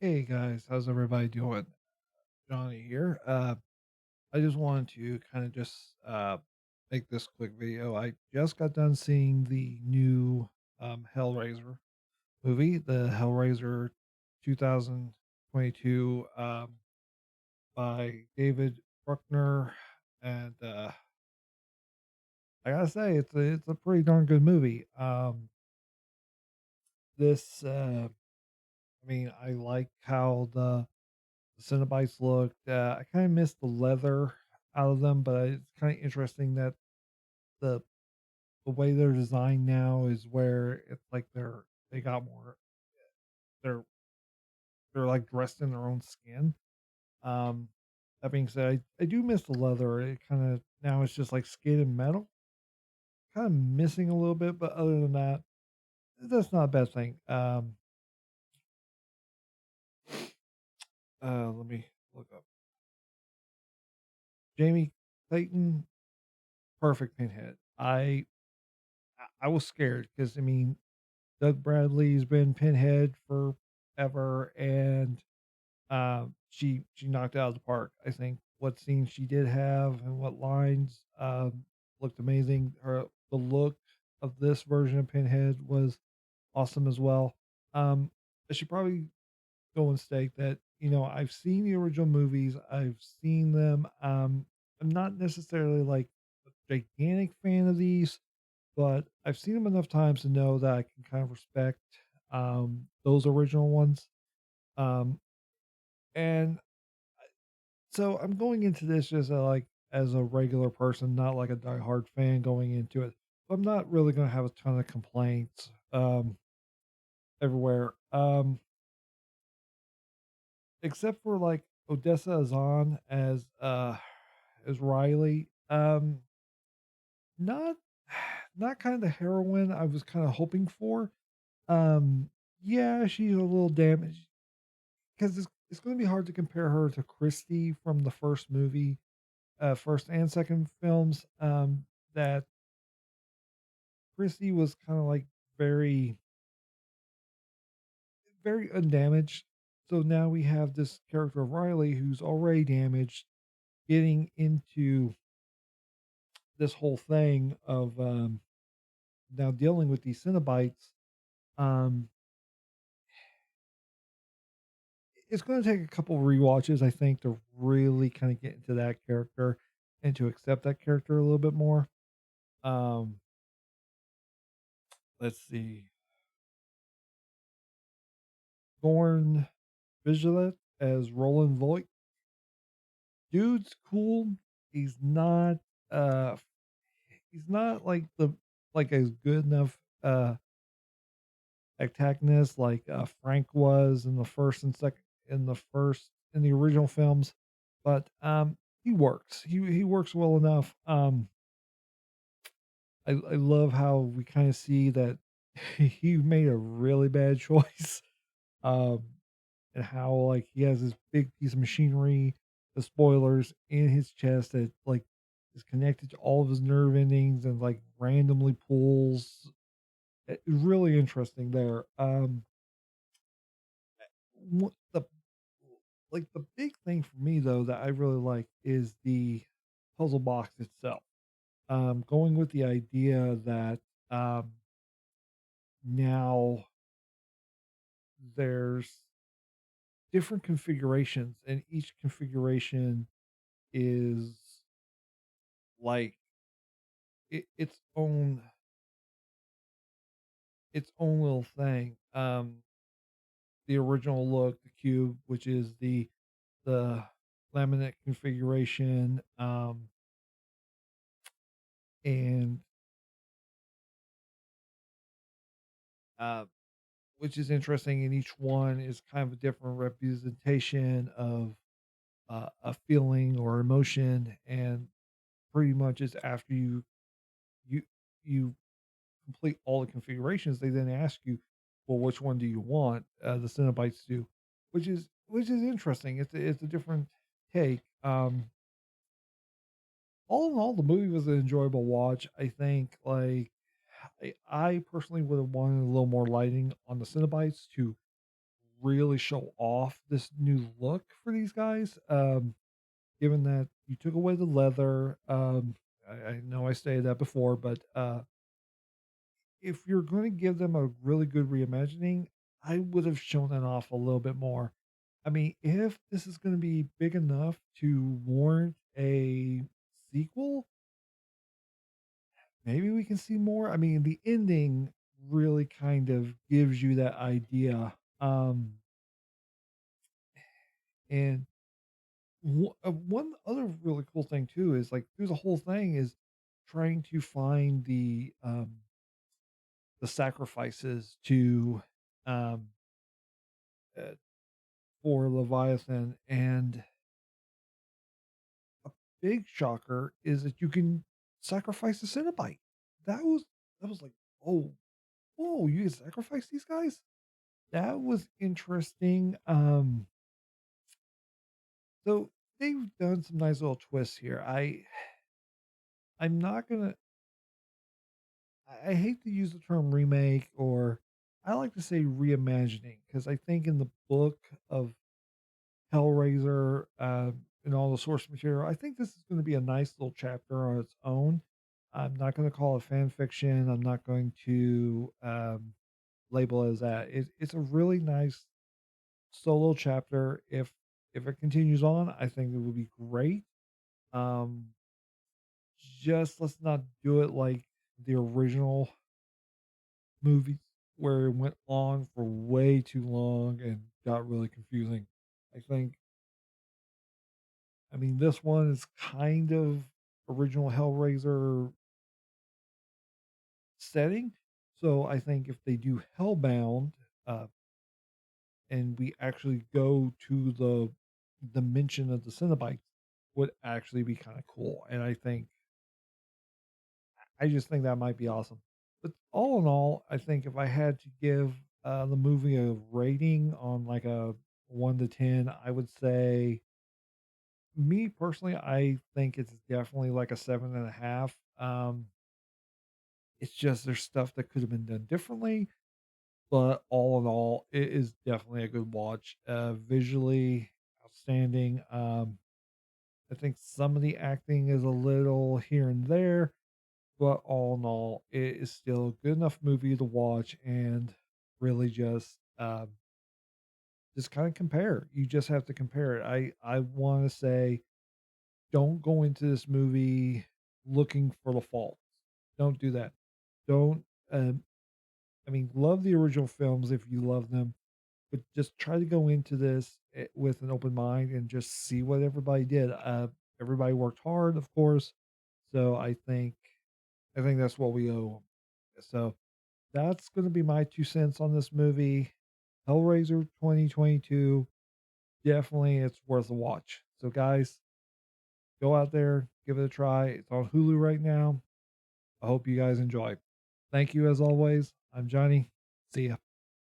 Hey guys, how's everybody doing? Johnny here. I just wanted to kind of just make this quick video. I just got done seeing the new Hellraiser movie, the Hellraiser 2022 by David Bruckner, and I gotta say it's a pretty darn good movie. This I mean, I like how the Cenobites looked. I kind of missed the leather out of them, but it's kind of interesting that the the way they're designed now is where it's like they got more they're they're like dressed in their own skin. Um, that being said, I do miss the leather. It kind of now it's just like skin and metal, kind of missing a little bit. But other than that, that's not a bad thing. Let me look up Jamie Clayton, perfect pinhead. I was scared because I mean Doug Bradley's been Pinhead forever, and she knocked it out of the park. I think what scenes she did have and what lines looked amazing. Her the look of this version of Pinhead was awesome as well. I should probably go and state that I've seen the original movies. I've seen them. I'm not necessarily like a gigantic fan of these, but I've seen them enough times to know that I can kind of respect those original ones. Um, and so I'm going into this just like as a regular person, not like a diehard fan going into it. So I'm not really going to have a ton of complaints everywhere, except for like Odessa Azan as Riley. Not not kind of the heroine I was kind of hoping for. Um, yeah, she's a little damaged. 'Cause it's gonna be hard to compare her to Christy from the first movie, first and second films, that Christy was kinda, like, very very undamaged. So now we have this character of Riley who's already damaged, getting into this whole thing of, now dealing with these Cenobites. Um, it's gonna take a couple rewatches, I think, to really kinda get into that character and to accept that character a little bit more. Um Let's see. Gorn Vigilant as Roland Voigt. Dude's cool. He's not uh he's not like the like as good enough antagonist like Frank was in the first and second in the original films. But he works. He works well enough. I love how we kind of see that he made a really bad choice. Um and how like he has this big piece of machinery, the spoilers in his chest that like is connected to all of his nerve endings and like randomly pulls. Really interesting there. The like the big thing for me though that I really like is the puzzle box itself. Going with the idea that um, now there's different configurations, and each configuration is like its own little thing. The original look, the cube, which is the laminate configuration, and uh, which is interesting. And each one is kind of a different representation of a feeling or emotion, and pretty much is after you you complete all the configurations, they then ask you, well, which one do you want? The Cenobites do, which is interesting. It's a different take. All in all, the movie was an enjoyable watch. I think, like, I personally would have wanted a little more lighting on the Cenobites to really show off this new look for these guys. Given that you took away the leather, I know I stated that before, but if you're going to give them a really good reimagining, I would have shown that off a little bit more. I mean, if this is going to be big enough to warrant a sequel, maybe we can see more. I mean, the ending really kind of gives you that idea. And one other really cool thing too is like through the whole thing is trying to find the sacrifices to um uh, for Leviathan, and a big shocker is that you can sacrifice a Cenobite. That was that was like, oh, whoa, you can sacrifice these guys? That was interesting. So they've done some nice little twists here. I'm not gonna I hate to use the term remake, or I like to say reimagining, because I think in the book of Hellraiser, and all the source material, I think this is going to be a nice little chapter on its own. I'm not going to call it fan fiction. I'm not going to label it as that. It's a really nice solo chapter. If it continues on, I think it would be great. Um, just let's not do it like the original movies, where it went on for way too long and got really confusing. I think, I mean, this one is kind of original Hellraiser setting. So I think if they do Hellbound, uh, and we actually go to the dimension of the Cenobites, would actually be kind of cool. And I just think that might be awesome. But all in all, I think if I had to give the movie a rating on like a 1 to 10, I would say, me personally, I think it's definitely like a 7.5. It's just there's stuff that could have been done differently, but all in all, it is definitely a good watch. Visually outstanding. I think some of the acting is a little here and there, but all in all, it is still a good enough movie to watch and really just kind of compare. You just have to compare it. I want to say, don't go into this movie looking for the faults. Don't do that. Don't. I mean, love the original films if you love them, but just try to go into this with an open mind and just see what everybody did. Everybody worked hard, of course. So I think that's what we owe 'em. So that's going to be my 2 cents on this movie. Hellraiser 2022. Definitely, it's worth a watch. So, guys, go out there, give it a try. It's on Hulu right now. I hope you guys enjoy. Thank you as always. I'm Johnny. See ya.